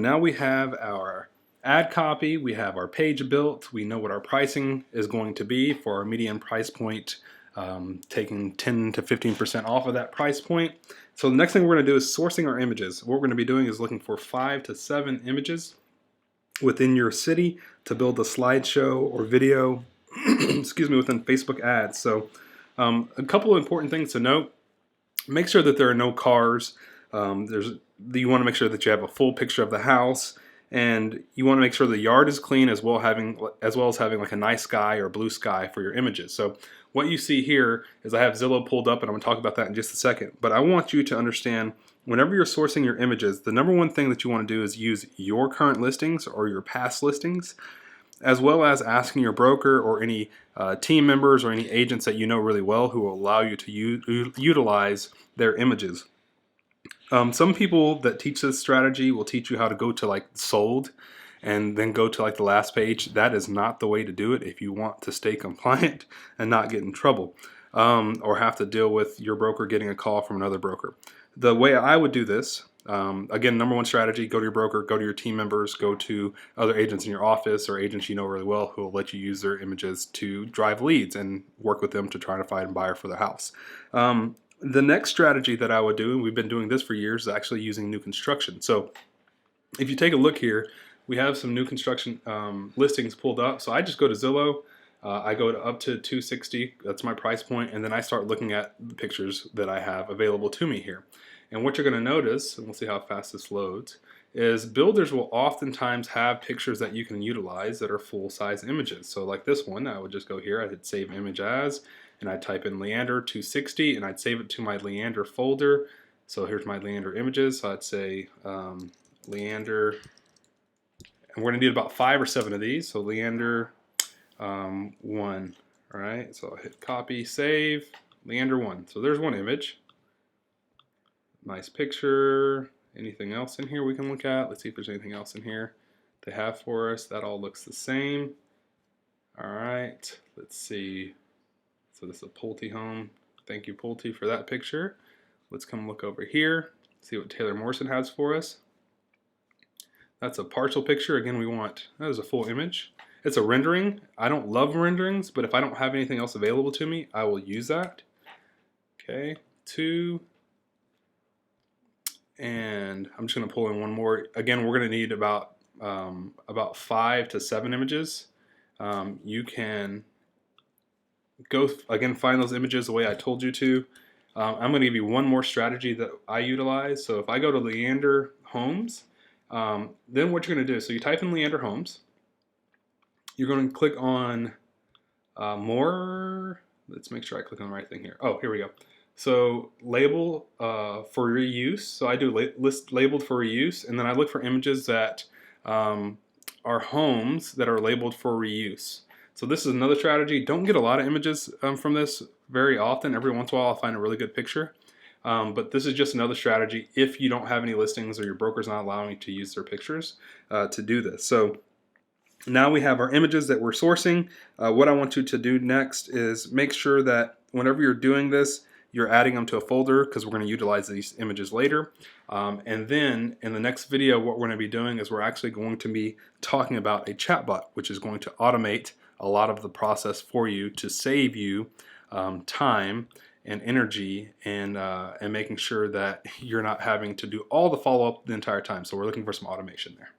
Now we have our ad copy, we have our page built, we know what our pricing is going to be for our median price point, taking 10 to 15% off of that price point. So the next thing we're going to do is sourcing our images. What we're going to be doing is looking for 5 to 7 images within your city to build a slideshow or video excuse me, within Facebook ads. So a couple of important things to note. Make sure that there are no cars. You want to make sure that you have a full picture of the house, and you want to make sure the yard is clean as well as having like a nice sky or blue sky for your images. So what you see here is I have Zillow pulled up, and I'm going to talk about that in just a second. But I want you to understand, whenever you're sourcing your images, the number one thing that you want to do is use your current listings or your past listings, as well as asking your broker or any team members or any agents that you know really well who will allow you to utilize their images. Some people that teach this strategy will teach you how to go to like sold and then go to like the last page. That is not the way to do it if you want to stay compliant and not get in trouble, or have to deal with your broker getting a call from another broker. The way I would do this, again, number one strategy, go to your broker, go to your team members, go to other agents in your office or agents you know really well who will let you use their images to drive leads and work with them to try to find a buyer for the house. The next strategy that I would do, and we've been doing this for years, is actually using new construction. So if you take a look here, we have some new construction listings pulled up. So I just go to Zillow. I go to up to 260. That's my price point. And then I start looking at the pictures that I have available to me here. And what you're going to notice, and we'll see how fast this loads, is builders will oftentimes have pictures that you can utilize that are full-size images. So like this one, I would just go here, I'd hit save image as, and I'd type in Leander 260, and I'd save it to my Leander folder. So here's my Leander images. So I'd say Leander, and we're going to need about 5 or 7 of these. So Leander 1, all right? So I'll hit copy, save, Leander 1. So there's one image. Nice picture. Anything else in here we can look at? Let's see if there's anything else in here they have for us. That all looks the same. All right, let's see. So this is a Pulte home. Thank you, Pulte, for that picture. Let's come look over here, see what Taylor Morrison has for us. That's a partial picture. Again, that is a full image. It's a rendering. I don't love renderings, but if I don't have anything else available to me, I will use that. Okay, 2. And I'm just going to pull in one more. Again, we're going to need about 5 to 7 images. You can go again, find those images the way I told you to. I'm going to give you one more strategy that I utilize. So if I go to Leander Homes, then what you're going to do, so you type in Leander Homes. You're going to click on more. Let's make sure I click on the right thing here. Oh, here we go. So label for reuse. So I do list labeled for reuse, and then I look for images that are homes that are labeled for reuse. So this is another strategy. Don't get a lot of images from this very often. Every once in a while I'll find a really good picture. But this is just another strategy if you don't have any listings or your broker's not allowing you to use their pictures to do this. So now we have our images that we're sourcing. What I want you to do next is make sure that whenever you're doing this, you're adding them to a folder, because we're going to utilize these images later. And then in the next video, what we're going to be doing is we're actually going to be talking about a chatbot, which is going to automate a lot of the process for you to save you time and energy, and making sure that you're not having to do all the follow-up the entire time. So we're looking for some automation there.